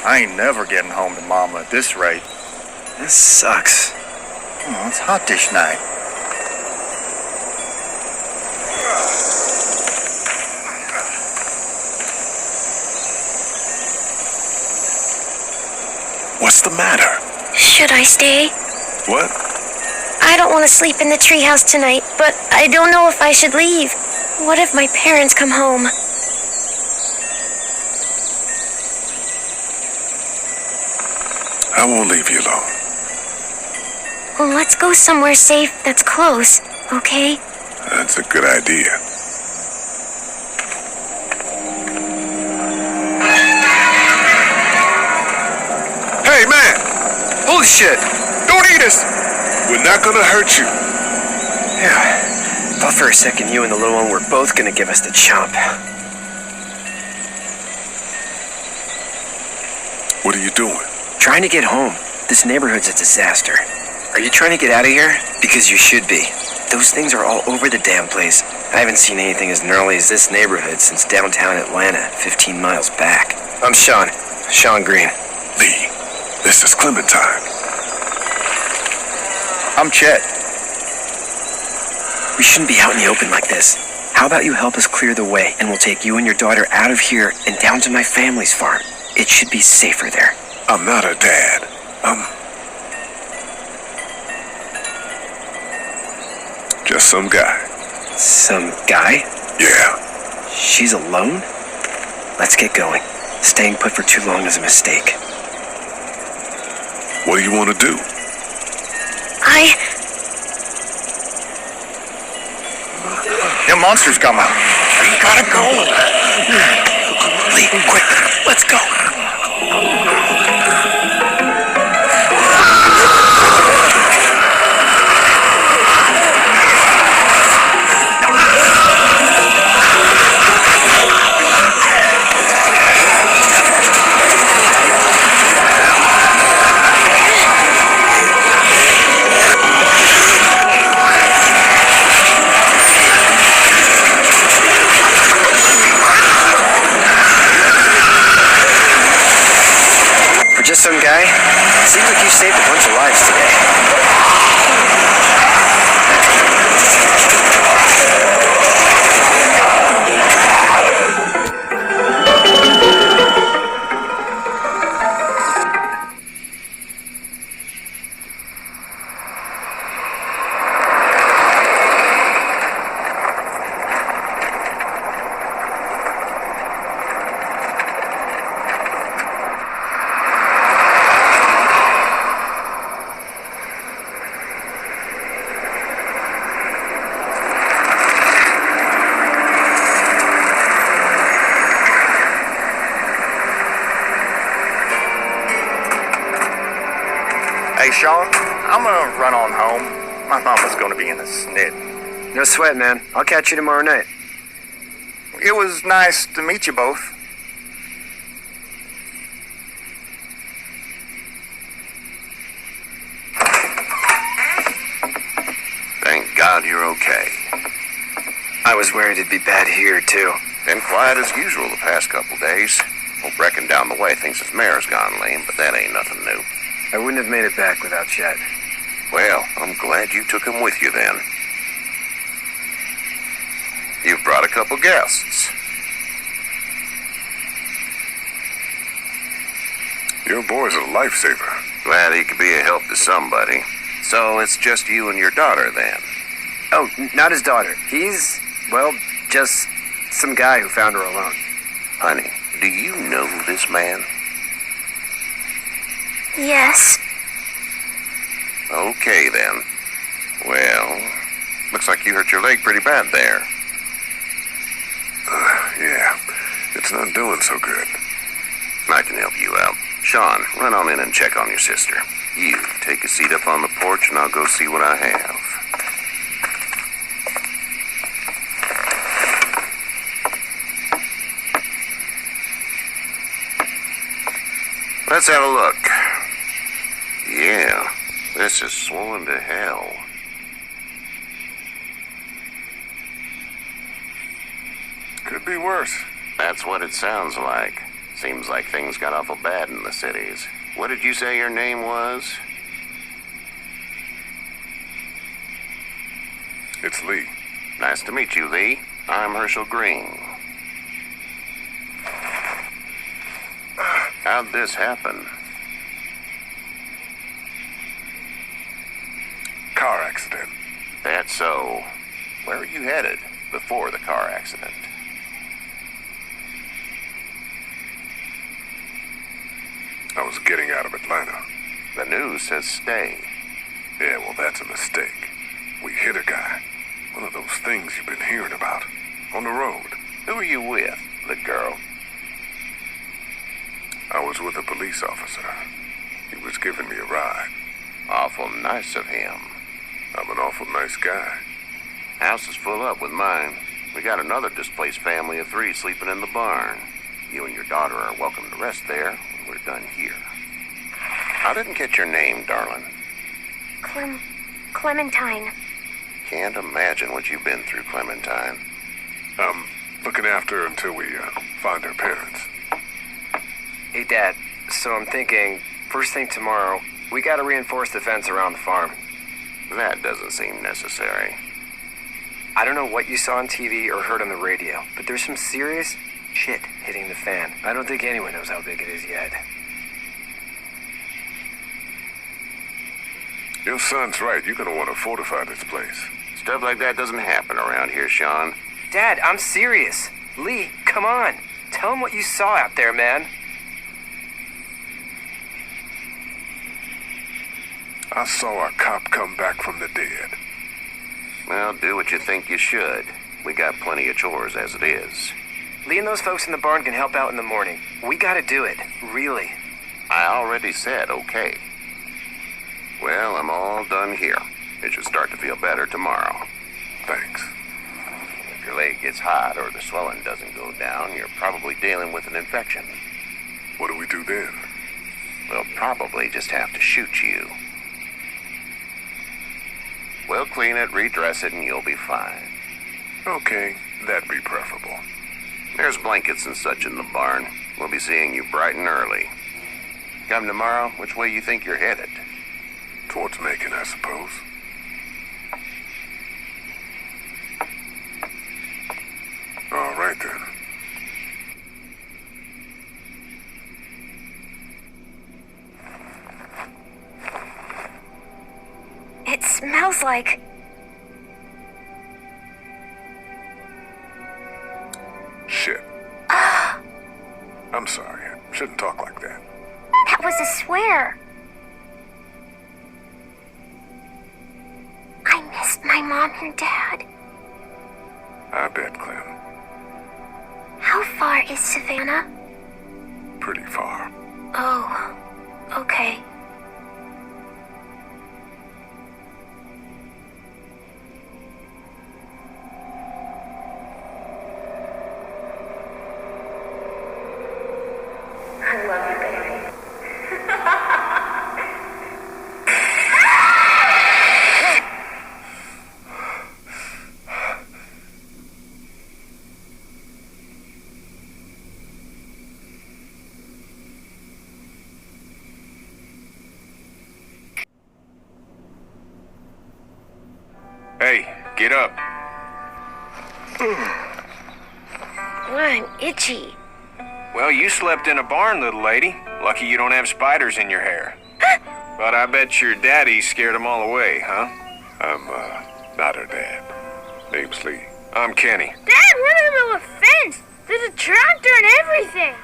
I ain't never getting home to Mama at this rate. This sucks. Oh, it's hot dish night. What's the matter? Should I stay? What? I don't want to sleep in the treehouse tonight, but I don't know if I should leave. What if my parents come home? I won't leave you alone. Well, let's go somewhere safe that's close, okay? That's a good idea. Hey, man! Holy shit! Don't eat us! We're not gonna hurt you. Yeah. Thought for a second you and the little one were both gonna give us the chomp. What are you doing? Trying to get home. This neighborhood's a disaster. Are you trying to get out of here? Because you should be. Those things are all over the damn place. I haven't seen anything as gnarly as this neighborhood since downtown Atlanta, 15 miles back. I'm Sean. Sean Green. Lee, this is Clementine. I'm Chet. We shouldn't be out in the open like this. How about you help us clear the way, and we'll take you and your daughter out of here and down to my family's farm. It should be safer there. I'm not her dad. Just some guy. Some guy? Yeah. She's alone? Let's get going. Staying put for too long is a mistake. What do you want to do? Them monsters coming. We gotta go. Lee, quick, let's go. Just some guy? Seems like you saved a bunch of lives today. Hey, Sean, I'm gonna run on home. My mama's gonna be in a snit. No sweat, man. I'll catch you tomorrow night. It was nice to meet you both. Thank God you're okay. I was worried it'd be bad here, too. Been quiet as usual the past couple days. Old Brecken down the way thinks his mare's gone lame, but that ain't nothing new. I wouldn't have made it back without Chet. Well, I'm glad you took him with you then. You've brought a couple guests. Your boy's a lifesaver. Glad he could be a help to somebody. So it's just you and your daughter then? Oh, not his daughter. He's, well, just some guy who found her alone. Honey, do you know this man? Yes. Okay then. Well, looks like you hurt your leg pretty bad there. Yeah, it's not doing so good. I can help you out. Sean, run on in and check on your sister. You, take a seat up on the porch and I'll go see what I have. Let's have a look. Yeah, this is swollen to hell. Could be worse. That's what it sounds like. Seems like things got awful bad in the cities. What did you say your name was? It's Lee. Nice to meet you, Lee. I'm Herschel Green. How'd this happen? Car accident. That's so. Where were you headed before the car accident? I was getting out of Atlanta. The news says stay. Yeah, well, that's a mistake. We hit a guy. One of those things you've been hearing about. On the road. Who are you with? The girl? I was with a police officer. He was giving me a ride. Awful nice of him. I'm an awful nice guy. House is full up with mine. We got another displaced family of 3 sleeping in the barn. You and your daughter are welcome to rest there when we're done here. I didn't get your name, darling. Clementine. Can't imagine what you've been through, Clementine. I'm looking after her until we find her parents. Hey, Dad. So I'm thinking, first thing tomorrow, we gotta reinforce the fence around the farm. That doesn't seem necessary. I don't know what you saw on TV or heard on the radio, but there's some serious shit hitting the fan. I don't think anyone knows how big it is yet. Your son's right. You're gonna want to fortify this place. Stuff like that doesn't happen around here, Sean. Dad, I'm serious. Lee, come on. Tell him what you saw out there, man. I saw a cop come back from the dead. Well, do what you think you should. We got plenty of chores as it is. Lee and those folks in the barn can help out in the morning. We gotta do it. Really. I already said okay. Well, I'm all done here. It should start to feel better tomorrow. Thanks. If your leg gets hot or the swelling doesn't go down, you're probably dealing with an infection. What do we do then? We'll probably just have to shoot you. We'll clean it, redress it, and you'll be fine. Okay, that'd be preferable. There's blankets and such in the barn. We'll be seeing you bright and early. Come tomorrow, which way you think you're headed? Towards Macon, I suppose. All right, then. It smells like... Shit. I'm sorry. I shouldn't talk like that. That was a swear. I missed my mom and dad. I bet, Clem. How far is Savannah? Pretty far. Oh, okay. I love you, baby. Hey, get up. I'm itchy. Well, you slept in a barn, little lady. Lucky you don't have spiders in your hair. But I bet your daddy scared them all away, huh? I'm, not her dad. Name's Lee. I'm Kenny. Dad, we're in the middle of a fence. There's a tractor and everything.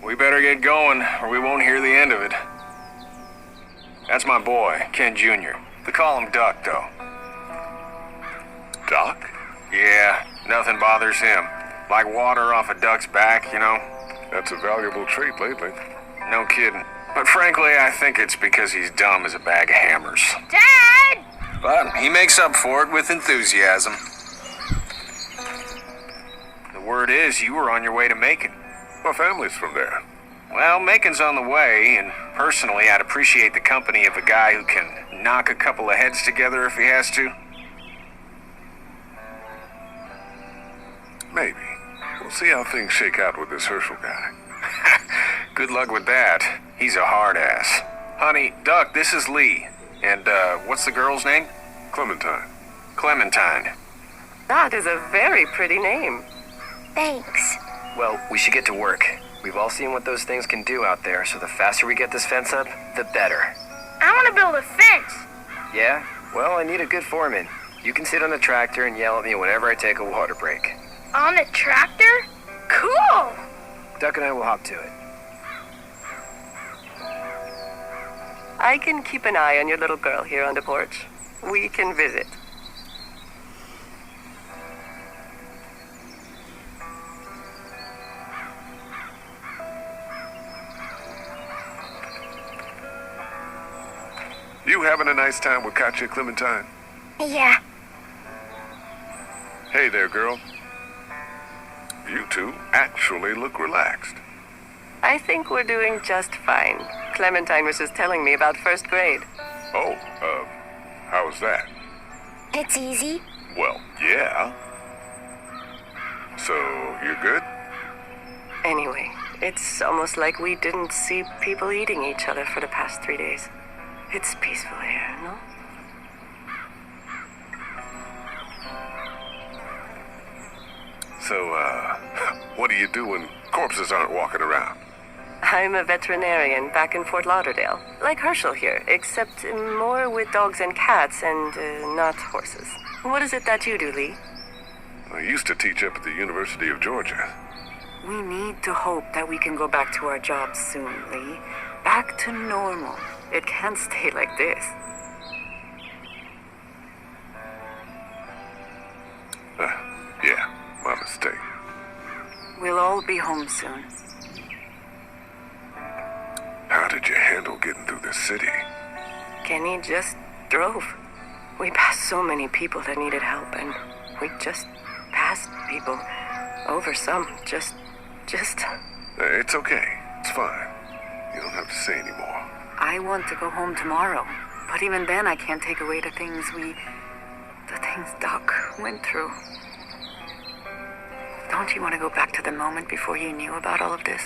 We better get going, or we won't hear the end of it. That's my boy, Ken Jr. They call him Duck, though. Doc? Yeah, nothing bothers him. Like water off a duck's back, you know? That's a valuable trait lately. No kidding. But frankly, I think it's because he's dumb as a bag of hammers. Dad! But he makes up for it with enthusiasm. The word is you were on your way to Macon. My family's from there. Well, Macon's on the way, and personally, I'd appreciate the company of a guy who can knock a couple of heads together if he has to. Maybe. We'll We'll see how things shake out with this Herschel guy. Good luck with that. He's a hard ass. Honey, Duck, this is Lee. And, what's the girl's name? Clementine. Clementine. That is a very pretty name. Thanks. Well, we should get to work. We've all seen what those things can do out there, so the faster we get this fence up, the better. I want to build a fence. Yeah? Well, I need a good foreman. You can sit on the tractor and yell at me whenever I take a water break. On a tractor? Cool. Duck and I will hop to it. I can keep an eye on your little girl here on the porch. We can visit. You having a nice time with Katya, Clementine? Yeah. Hey there, girl. You two actually look relaxed. I think we're doing just fine. Clementine was just telling me about first grade. Oh, how was that? It's easy. Well, yeah. So, you're good? Anyway, it's almost like we didn't see people eating each other for the past 3 days. It's peaceful here, no? So, what do you do when corpses aren't walking around? I'm a veterinarian back in Fort Lauderdale, like Herschel here, except more with dogs and cats and not horses. What is it that you do, Lee? I used to teach up at the University of Georgia. We need to hope that we can go back to our jobs soon, Lee. Back to normal. It can't stay like this. Yeah, my mistake. We'll all be home soon. How did you handle getting through this city? Kenny just drove. We passed so many people that needed help, and we just passed people. Over some. Just... It's okay. It's fine. You don't have to say anymore. I want to go home tomorrow. But even then, I can't take away the things Doc went through. Don't you want to go back to the moment before you knew about all of this?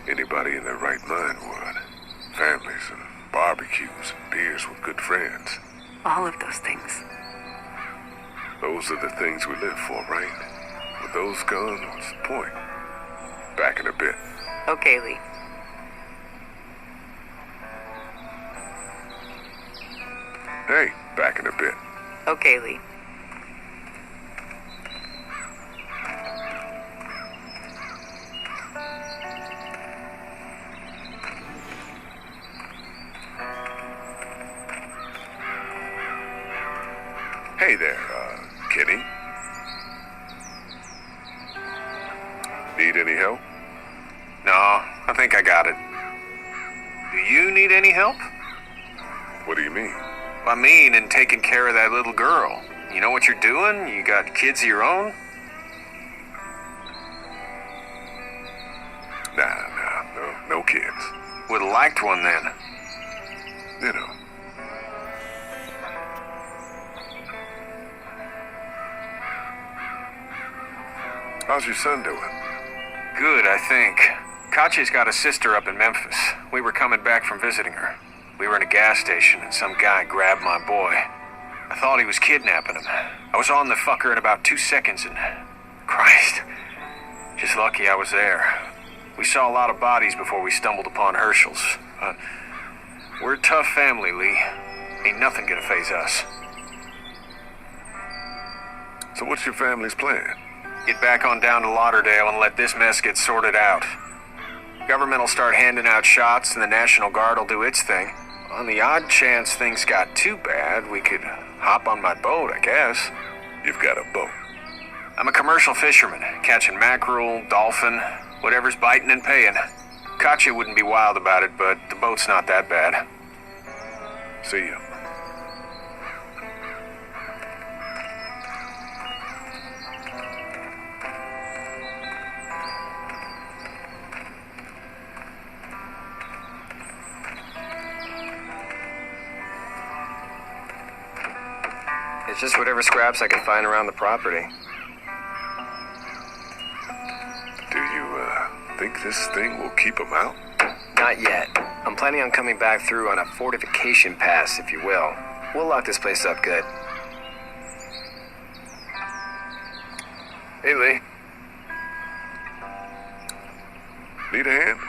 Anybody in their right mind would. Families and barbecues and beers with good friends. All of those things. Those are the things we live for, right? With those gone, what's the point? Back in a bit. Okay, Lee. Hey, back in a bit. Okay, Lee. Hey there, Kenny. Need any help? No, I think I got it. Do you need any help? What do you mean? I mean, in taking care of that little girl. You know what you're doing? You got kids of your own? Nah, no kids. Would've liked one then. You know. How's your son doing? Good, I think. Katya's got a sister up in Memphis. We were coming back from visiting her. We were in a gas station and some guy grabbed my boy. I thought he was kidnapping him. I was on the fucker in about 2 seconds and... Christ. Just lucky I was there. We saw a lot of bodies before we stumbled upon Herschel's. We're a tough family, Lee. Ain't nothing gonna faze us. So what's your family's plan? Get back on down to Lauderdale and let this mess get sorted out. Government will start handing out shots and the National Guard will do its thing. On the odd chance things got too bad, we could hop on my boat, I guess. You've got a boat. I'm a commercial fisherman, catching mackerel, dolphin, whatever's biting and paying. Katya wouldn't be wild about it, but the boat's not that bad. See you. It Just whatever scraps I can find around the property. Do you, think this thing will keep them out? Not yet. I'm planning on coming back through on a fortification pass, if you will. We'll lock this place up good. Hey, Lee. Need a hand?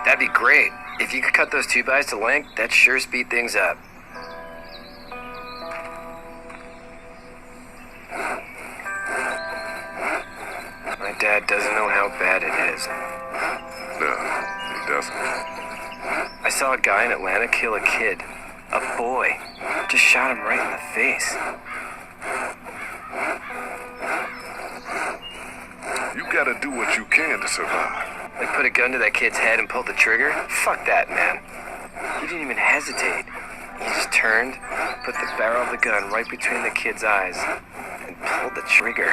That'd be great. If you could cut those 2x to length, that'd sure speed things up. My dad doesn't know how bad it is. No, he doesn't. I saw a guy in Atlanta kill a kid. A boy. Just shot him right in the face. You gotta do what you can to survive. Like put a gun to that kid's head and pull the trigger? Fuck that, man. He didn't even hesitate. He just turned, put the barrel of the gun right between the kid's eyes, and pulled the trigger.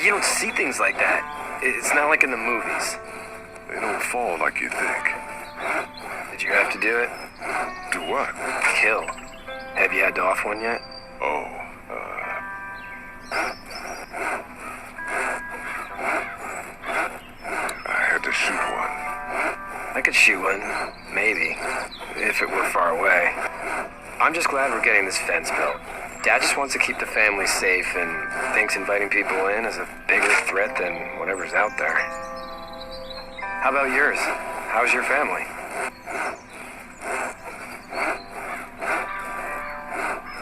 You don't see things like that. It's not like in the movies. They don't fall like you think. Did you have to do it? Do what? Kill. Have you had to off one yet? Oh, I had to shoot one. I could shoot one, maybe, if it were far away. I'm just glad we're getting this fence built. Dad just wants to keep the family safe and thinks inviting people in is a bigger threat than whatever's out there. How about yours? How's your family?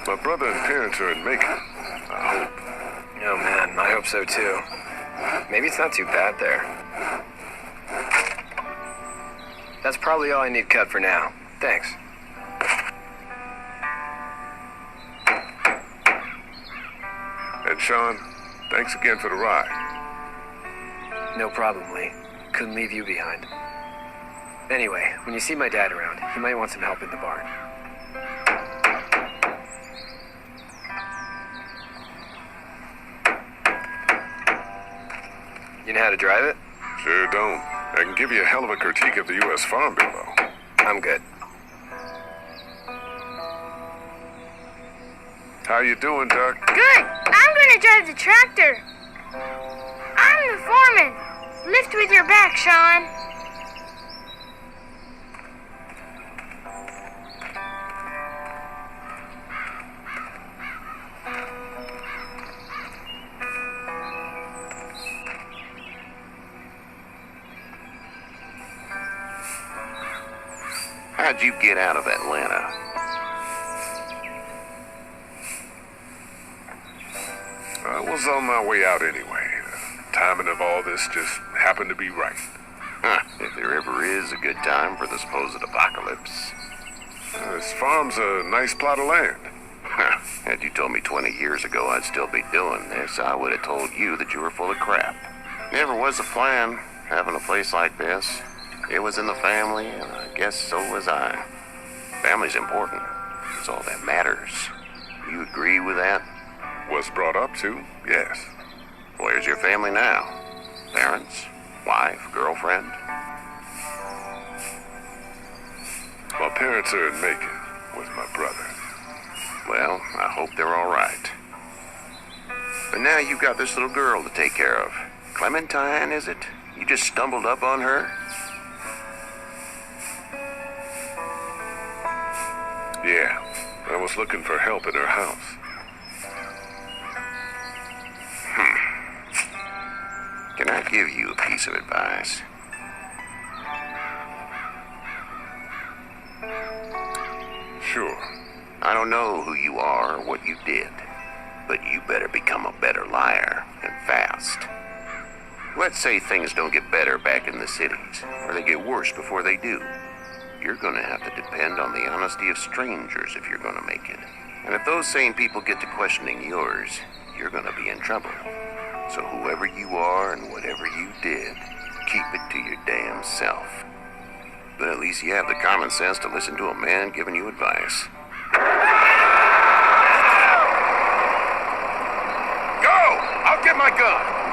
My brother and parents are in Macon, I hope. Oh man, I hope so too. Maybe it's not too bad there. That's probably all I need cut for now. Thanks. And Sean, thanks again for the ride. No problem, Lee. Couldn't leave you behind. Anyway, when you see my dad around, he might want some help in the barn. You know how to drive it? Sure don't. I can give you a hell of a critique of the U.S. Farm Bill, though. I'm good. How you doing, Doc? Good. I'm gonna drive the tractor. I'm the foreman. Lift with your back, Sean. How'd you get out of Atlanta? I was on my way out anyway. The timing of all this just happened to be right. Huh, if there ever is a good time for the supposed apocalypse. This farm's a nice plot of land. Huh, had you told me 20 years ago I'd still be doing this, I would have told you that you were full of crap. Never was a plan, having a place like this. It was in the family, and I guess so was I. Family's important. It's all that matters. You agree with that? Was brought up to, yes. Where's your family now? Parents? Wife? Girlfriend? My parents are in Macon with my brother. Well, I hope they're all right. But now you've got this little girl to take care of. Clementine, is it? You just stumbled up on her? Yeah, I was looking for help at her house. Can I give you a piece of advice? Sure. I don't know who you are or what you did, but you better become a better liar, and fast. Let's say things don't get better back in the cities, or they get worse before they do. You're gonna have to depend on the honesty of strangers if you're gonna make it. And if those same people get to questioning yours, you're gonna be in trouble. So whoever you are and whatever you did, keep it to your damn self. But at least you have the common sense to listen to a man giving you advice. Go! I'll get my gun!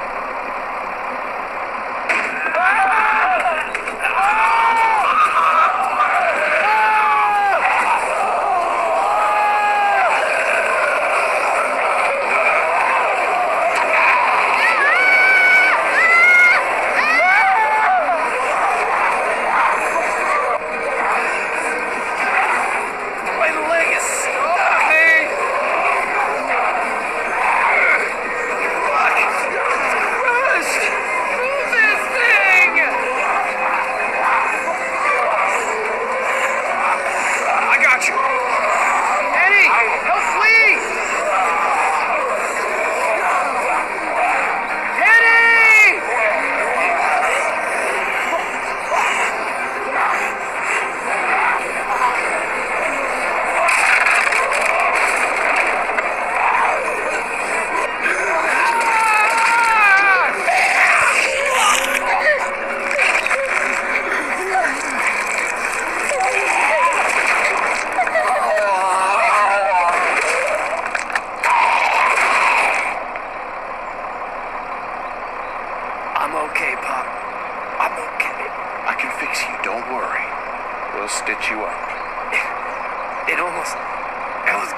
I'm okay, Pop. I'm okay. I can fix you, don't worry. We'll stitch you up. It almost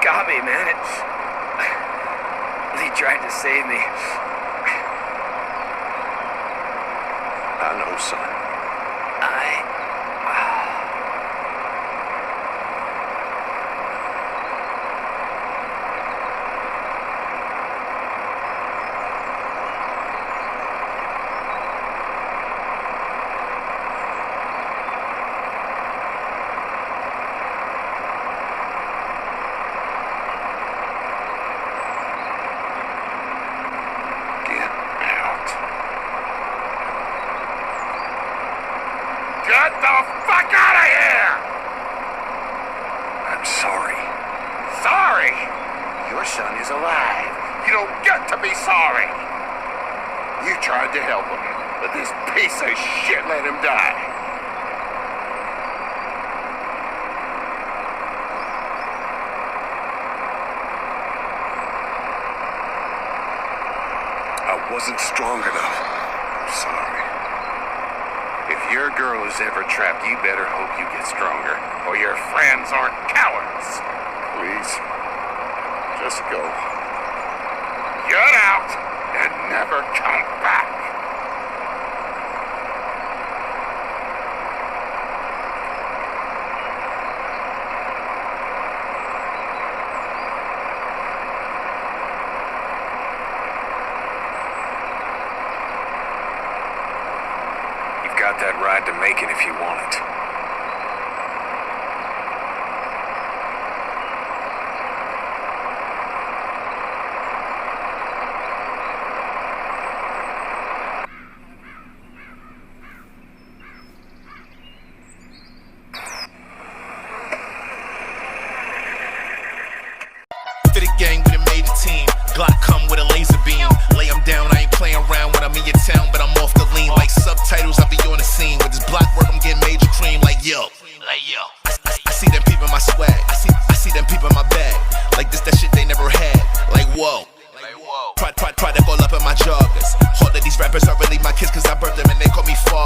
got me, man. Lee tried to save me. I know, son. Get the fuck out of here! I'm sorry. Sorry? Your son is alive. You don't get to be sorry. You tried to help him, but this piece of shit let him die. I wasn't strong enough. I'm sorry. If your girl is ever trapped, you better hope you get stronger, or your friends aren't cowards. Please, just go. Get out and never come back. Got that ride to Macon if you want it. For the gang, we done made a team. Glock come with a laser beam. Lay 'em down, I ain't playing around when I'm in your town, but I'm off the lean like subtitles.